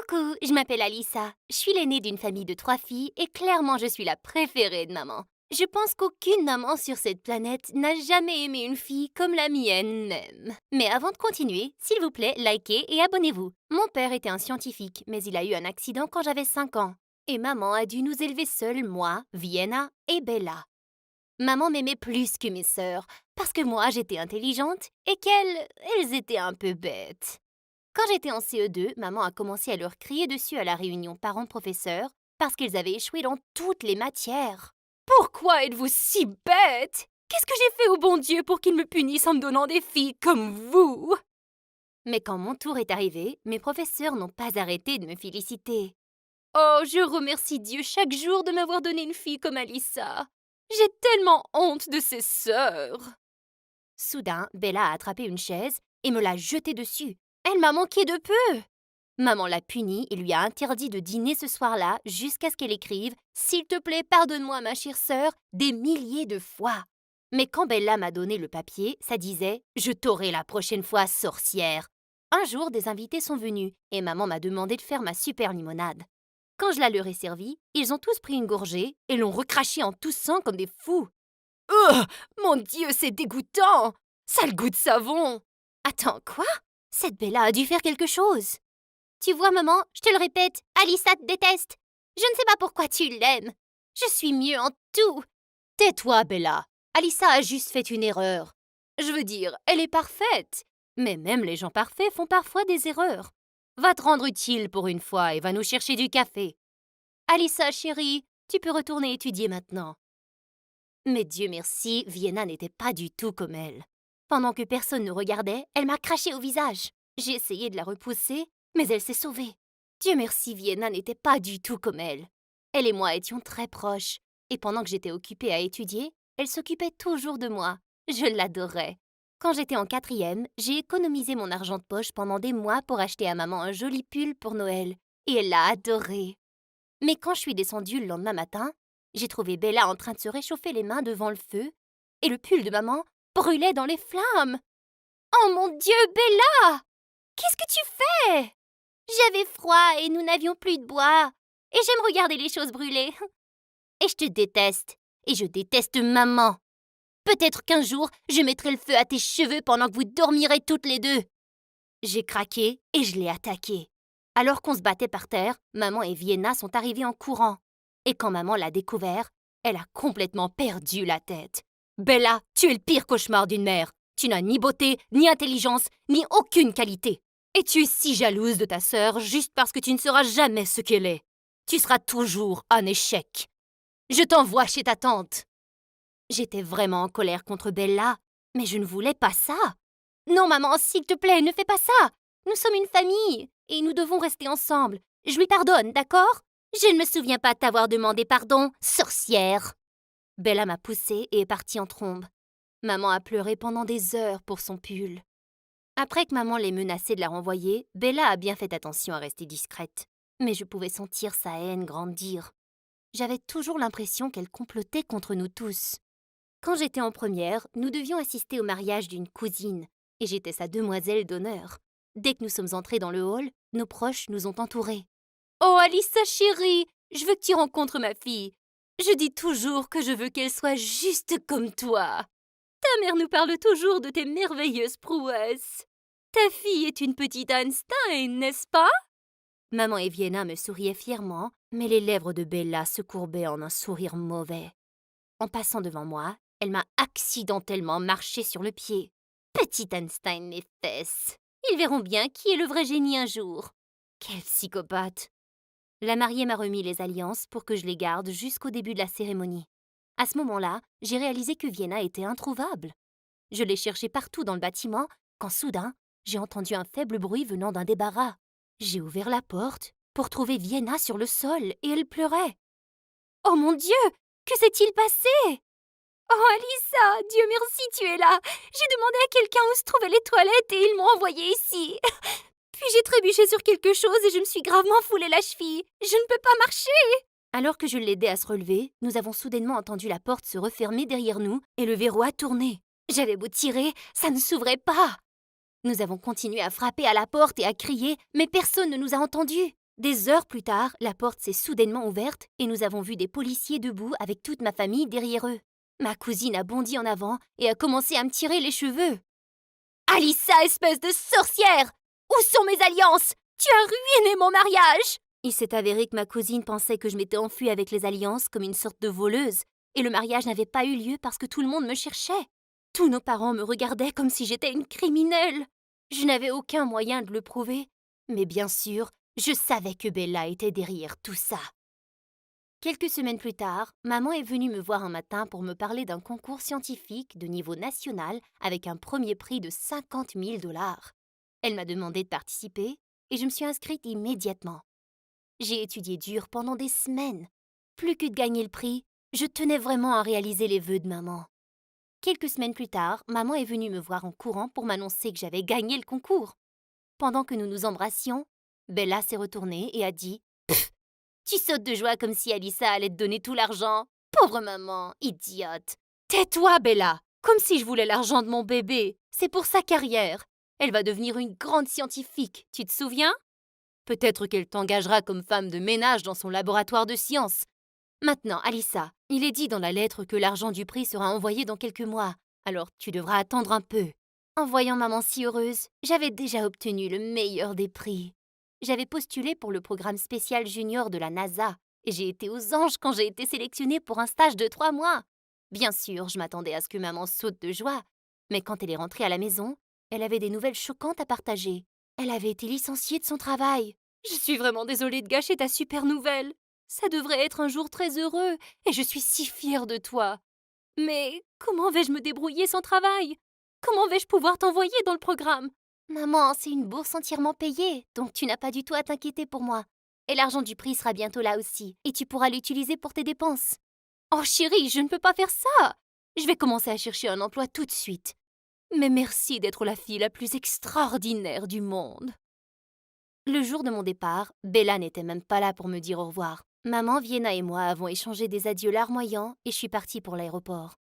Coucou, je m'appelle Alissa. Je suis l'aînée d'une famille de 3 filles et clairement je suis la préférée de maman. Je pense qu'aucune maman sur cette planète n'a jamais aimé une fille comme la mienne même. Mais avant de continuer, s'il vous plaît, likez et abonnez-vous. Mon père était un scientifique, mais il a eu un accident quand j'avais 5 ans. Et maman a dû nous élever seuls, moi, Vienna et Bella. Maman m'aimait plus que mes sœurs, parce que moi j'étais intelligente et elles étaient un peu bêtes. Quand j'étais en CE2, maman a commencé à leur crier dessus à la réunion parents-professeurs parce qu'ils avaient échoué dans toutes les matières. Pourquoi êtes-vous si bête? Qu'est-ce que j'ai fait au bon Dieu pour qu'il me punisse en me donnant des filles comme vous? Mais quand mon tour est arrivé, mes professeurs n'ont pas arrêté de me féliciter. Oh, je remercie Dieu chaque jour de m'avoir donné une fille comme Alissa. J'ai tellement honte de ses sœurs. Soudain, Bella a attrapé une chaise et me l'a jetée dessus. Elle m'a manqué de peu. Maman l'a punie et lui a interdit de dîner ce soir-là jusqu'à ce qu'elle écrive « S'il te plaît, pardonne-moi, ma chère sœur » des milliers de fois. Mais quand Bella m'a donné le papier, ça disait « Je t'aurai la prochaine fois, sorcière ». Un jour, des invités sont venus et maman m'a demandé de faire ma super limonade. Quand je la leur ai servie, ils ont tous pris une gorgée et l'ont recrachée en toussant comme des fous. Mon Dieu, c'est dégoûtant! Ça a le goût de savon! Attends, quoi? Cette Bella a dû faire quelque chose. Tu vois, maman, je te le répète, Alissa te déteste. Je ne sais pas pourquoi tu l'aimes. Je suis mieux en tout. Tais-toi, Bella. Alissa a juste fait une erreur. Je veux dire, elle est parfaite. Mais même les gens parfaits font parfois des erreurs. Va te rendre utile pour une fois et va nous chercher du café. Alissa, chérie, tu peux retourner étudier maintenant. Mais Dieu merci, Vienna n'était pas du tout comme elle. Pendant que personne ne regardait, elle m'a craché au visage. J'ai essayé de la repousser, mais elle s'est sauvée. Dieu merci, Vienna n'était pas du tout comme elle. Elle et moi étions très proches, et pendant que j'étais occupée à étudier, elle s'occupait toujours de moi. Je l'adorais. Quand j'étais en 4e, j'ai économisé mon argent de poche pendant des mois pour acheter à maman un joli pull pour Noël, et elle l'a adoré. Mais quand je suis descendue le lendemain matin, j'ai trouvé Bella en train de se réchauffer les mains devant le feu, et le pull de maman brûlait dans les flammes. Oh mon Dieu, Bella! Qu'est-ce que tu fais? J'avais froid et nous n'avions plus de bois. Et j'aime regarder les choses brûler. Et je te déteste. Et je déteste maman. Peut-être qu'un jour, je mettrai le feu à tes cheveux pendant que vous dormirez toutes les deux. J'ai craqué et je l'ai attaqué. Alors qu'on se battait par terre, maman et Vienna sont arrivées en courant. Et quand maman l'a découvert, elle a complètement perdu la tête. Bella, tu es le pire cauchemar d'une mère. Tu n'as ni beauté, ni intelligence, ni aucune qualité. Et tu es si jalouse de ta sœur juste parce que tu ne seras jamais ce qu'elle est. Tu seras toujours un échec. Je t'envoie chez ta tante. J'étais vraiment en colère contre Bella, mais je ne voulais pas ça. Non, maman, s'il te plaît, ne fais pas ça. Nous sommes une famille et nous devons rester ensemble. Je lui pardonne, d'accord? Je ne me souviens pas t'avoir demandé pardon, sorcière. Bella m'a poussée et est partie en trombe. Maman a pleuré pendant des heures pour son pull. Après que maman l'ait menacée de la renvoyer, Bella a bien fait attention à rester discrète. Mais je pouvais sentir sa haine grandir. J'avais toujours l'impression qu'elle complotait contre nous tous. Quand j'étais en première, nous devions assister au mariage d'une cousine, et j'étais sa demoiselle d'honneur. Dès que nous sommes entrés dans le hall, nos proches nous ont entourés. « Oh, Alissa chérie, je veux que tu rencontres ma fille. Je dis toujours que je veux qu'elle soit juste comme toi. Ta mère nous parle toujours de tes merveilleuses prouesses. Ta fille est une petite Einstein, n'est-ce pas ?» Maman et Vienna me souriaient fièrement, mais les lèvres de Bella se courbaient en un sourire mauvais. En passant devant moi, elle m'a accidentellement marché sur le pied. Petite Einstein, mes fesses. Ils verront bien qui est le vrai génie un jour. Quel psychopathe! La mariée m'a remis les alliances pour que je les garde jusqu'au début de la cérémonie. À ce moment-là, j'ai réalisé que Vienna était introuvable. Je l'ai cherchée partout dans le bâtiment quand soudain, j'ai entendu un faible bruit venant d'un débarras. J'ai ouvert la porte pour trouver Vienna sur le sol et elle pleurait. Oh mon Dieu! Que s'est-il passé? Oh Alissa, Dieu merci, tu es là. J'ai demandé à quelqu'un où se trouvaient les toilettes et ils m'ont envoyée ici. Puis j'ai trébuché sur quelque chose et je me suis gravement foulé la cheville. Je ne peux pas marcher. Alors que je l'aidais à se relever, nous avons soudainement entendu la porte se refermer derrière nous et le verrou a tourné. J'avais beau tirer, ça ne s'ouvrait pas. Nous avons continué à frapper à la porte et à crier, mais personne ne nous a entendus. Des heures plus tard, la porte s'est soudainement ouverte et nous avons vu des policiers debout avec toute ma famille derrière eux. Ma cousine a bondi en avant et a commencé à me tirer les cheveux. Alissa, espèce de sorcière! Où sont mes alliances? Tu as ruiné mon mariage! Il s'est avéré que ma cousine pensait que je m'étais enfuie avec les alliances comme une sorte de voleuse, et le mariage n'avait pas eu lieu parce que tout le monde me cherchait. Tous nos parents me regardaient comme si j'étais une criminelle. Je n'avais aucun moyen de le prouver, mais bien sûr, je savais que Bella était derrière tout ça. Quelques semaines plus tard, maman est venue me voir un matin pour me parler d'un concours scientifique de niveau national avec un premier prix de 50 000 $. Elle m'a demandé de participer et je me suis inscrite immédiatement. J'ai étudié dur pendant des semaines. Plus que de gagner le prix, je tenais vraiment à réaliser les vœux de maman. Quelques semaines plus tard, maman est venue me voir en courant pour m'annoncer que j'avais gagné le concours. Pendant que nous nous embrassions, Bella s'est retournée et a dit « Tu sautes de joie comme si Alissa allait te donner tout l'argent. Pauvre maman, idiote. » Tais-toi, Bella, comme si je voulais l'argent de mon bébé. C'est pour sa carrière. Elle va devenir une grande scientifique, tu te souviens? Peut-être qu'elle t'engagera comme femme de ménage dans son laboratoire de sciences. Maintenant, Alissa, il est dit dans la lettre que l'argent du prix sera envoyé dans quelques mois, alors tu devras attendre un peu. En voyant maman si heureuse, j'avais déjà obtenu le meilleur des prix. J'avais postulé pour le programme spécial junior de la NASA et j'ai été aux anges quand j'ai été sélectionnée pour un stage de 3 mois. Bien sûr, je m'attendais à ce que maman saute de joie, mais quand elle est rentrée à la maison, elle avait des nouvelles choquantes à partager. Elle avait été licenciée de son travail. Je suis vraiment désolée de gâcher ta super nouvelle. Ça devrait être un jour très heureux et je suis si fière de toi. Mais comment vais-je me débrouiller sans travail? Comment vais-je pouvoir t'envoyer dans le programme? Maman, c'est une bourse entièrement payée, donc tu n'as pas du tout à t'inquiéter pour moi. Et l'argent du prix sera bientôt là aussi, et tu pourras l'utiliser pour tes dépenses. Oh chérie, je ne peux pas faire ça! Je vais commencer à chercher un emploi tout de suite. Mais merci d'être la fille la plus extraordinaire du monde. Le jour de mon départ, Bella n'était même pas là pour me dire au revoir. Maman, Vienna et moi avons échangé des adieux larmoyants et je suis partie pour l'aéroport.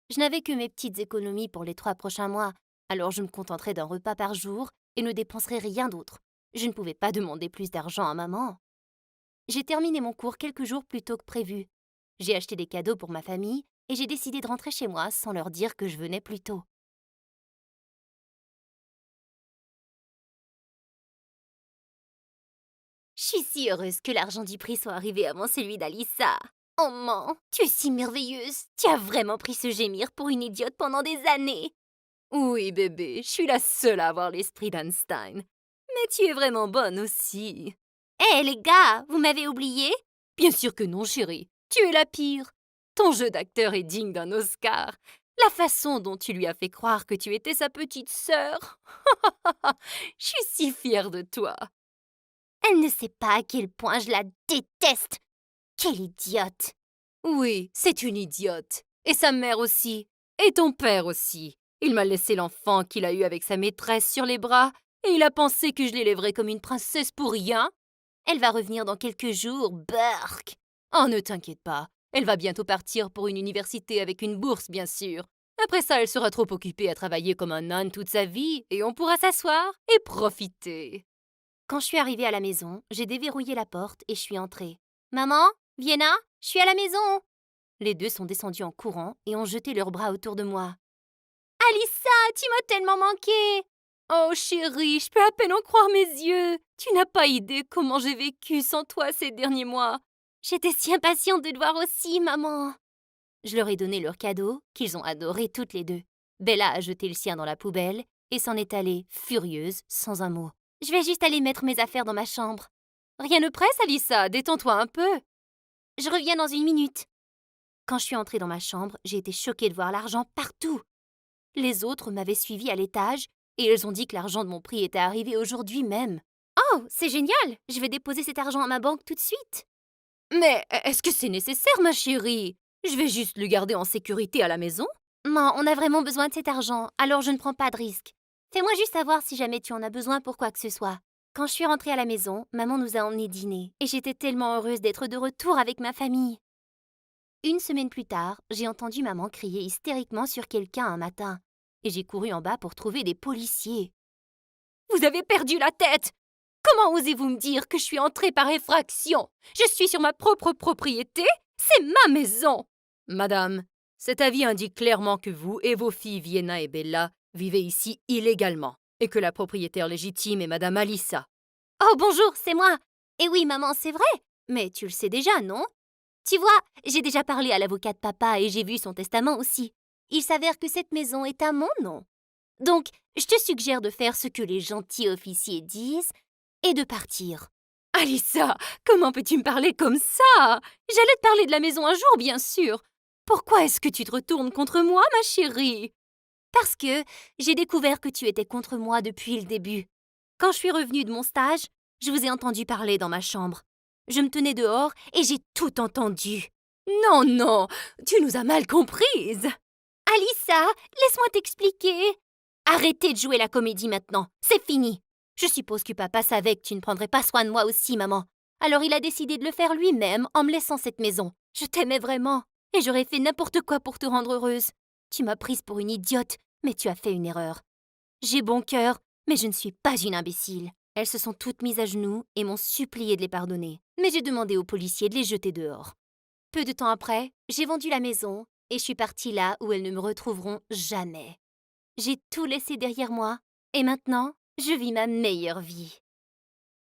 Je n'avais que mes petites économies pour les 3 prochains mois, alors je me contenterai d'un repas par jour et ne dépenserai rien d'autre. Je ne pouvais pas demander plus d'argent à maman. J'ai terminé mon cours quelques jours plus tôt que prévu. J'ai acheté des cadeaux pour ma famille et j'ai décidé de rentrer chez moi sans leur dire que je venais plus tôt. Je suis si heureuse que l'argent du prix soit arrivé avant celui d'Alissa. Oh maman, tu es si merveilleuse. Tu as vraiment pris ce gémir pour une idiote pendant des années. Oui, bébé, je suis la seule à avoir l'esprit d'Einstein. Mais tu es vraiment bonne aussi. Hé, les gars, vous m'avez oublié? Bien sûr que non, chérie. Tu es la pire. Ton jeu d'acteur est digne d'un Oscar. La façon dont tu lui as fait croire que tu étais sa petite sœur. Je suis si fière de toi. Elle ne sait pas à quel point je la déteste. Quelle idiote! Oui, c'est une idiote. Et sa mère aussi. Et ton père aussi. Il m'a laissé l'enfant qu'il a eu avec sa maîtresse sur les bras et il a pensé que je l'élèverais comme une princesse pour rien. Elle va revenir dans quelques jours, Burk. Oh, ne t'inquiète pas. Elle va bientôt partir pour une université avec une bourse, bien sûr. Après ça, elle sera trop occupée à travailler comme un âne toute sa vie et on pourra s'asseoir et profiter. Quand je suis arrivée à la maison, j'ai déverrouillé la porte et je suis entrée. Maman, Vienna, je suis à la maison. Les deux sont descendus en courant et ont jeté leurs bras autour de moi. Alissa, tu m'as tellement manqué. Oh chérie, je peux à peine en croire mes yeux. Tu n'as pas idée comment j'ai vécu sans toi ces derniers mois. J'étais si impatiente de te voir aussi, maman. Je leur ai donné leur cadeau, qu'ils ont adoré toutes les deux. Bella a jeté le sien dans la poubelle et s'en est allée, furieuse, sans un mot. Je vais juste aller mettre mes affaires dans ma chambre. Rien ne presse, Alissa, détends-toi un peu. Je reviens dans 1 minute. Quand je suis entrée dans ma chambre, j'ai été choquée de voir l'argent partout. Les autres m'avaient suivie à l'étage et ils ont dit que l'argent de mon prix était arrivé aujourd'hui même. Oh, c'est génial! Je vais déposer cet argent à ma banque tout de suite. Mais est-ce que c'est nécessaire, ma chérie? Je vais juste le garder en sécurité à la maison. Non, on a vraiment besoin de cet argent, alors je ne prends pas de risque. Fais-moi juste savoir si jamais tu en as besoin pour quoi que ce soit. Quand je suis rentrée à la maison, maman nous a emmenés dîner et j'étais tellement heureuse d'être de retour avec ma famille. 1 semaine plus tard, j'ai entendu maman crier hystériquement sur quelqu'un un matin et j'ai couru en bas pour trouver des policiers. Vous avez perdu la tête! Comment osez-vous me dire que je suis entrée par effraction? Je suis sur ma propre propriété, c'est ma maison. Madame, cet avis indique clairement que vous et vos filles Vienna et Bella vivez ici illégalement et que la propriétaire légitime est Madame Alissa. Oh bonjour, c'est moi. Et oui, maman, c'est vrai. Mais tu le sais déjà, non? Tu vois, j'ai déjà parlé à l'avocat de papa et j'ai vu son testament aussi. Il s'avère que cette maison est à mon nom. Donc, je te suggère de faire ce que les gentils officiers disent et de partir. Alissa, comment peux-tu me parler comme ça? J'allais te parler de la maison un jour, bien sûr. Pourquoi est-ce que tu te retournes contre moi, ma chérie? Parce que j'ai découvert que tu étais contre moi depuis le début. Quand je suis revenue de mon stage, je vous ai entendu parler dans ma chambre. Je me tenais dehors et j'ai tout entendu. Non, non, tu nous as mal comprises. Alissa, laisse-moi t'expliquer. Arrêtez de jouer la comédie maintenant, c'est fini. Je suppose que papa savait que tu ne prendrais pas soin de moi aussi, maman. Alors il a décidé de le faire lui-même en me laissant cette maison. Je t'aimais vraiment, et j'aurais fait n'importe quoi pour te rendre heureuse. Tu m'as prise pour une idiote, mais tu as fait une erreur. J'ai bon cœur, mais je ne suis pas une imbécile. Elles se sont toutes mises à genoux et m'ont supplié de les pardonner. Mais j'ai demandé aux policiers de les jeter dehors. Peu de temps après, j'ai vendu la maison et je suis partie là où elles ne me retrouveront jamais. J'ai tout laissé derrière moi et maintenant, je vis ma meilleure vie.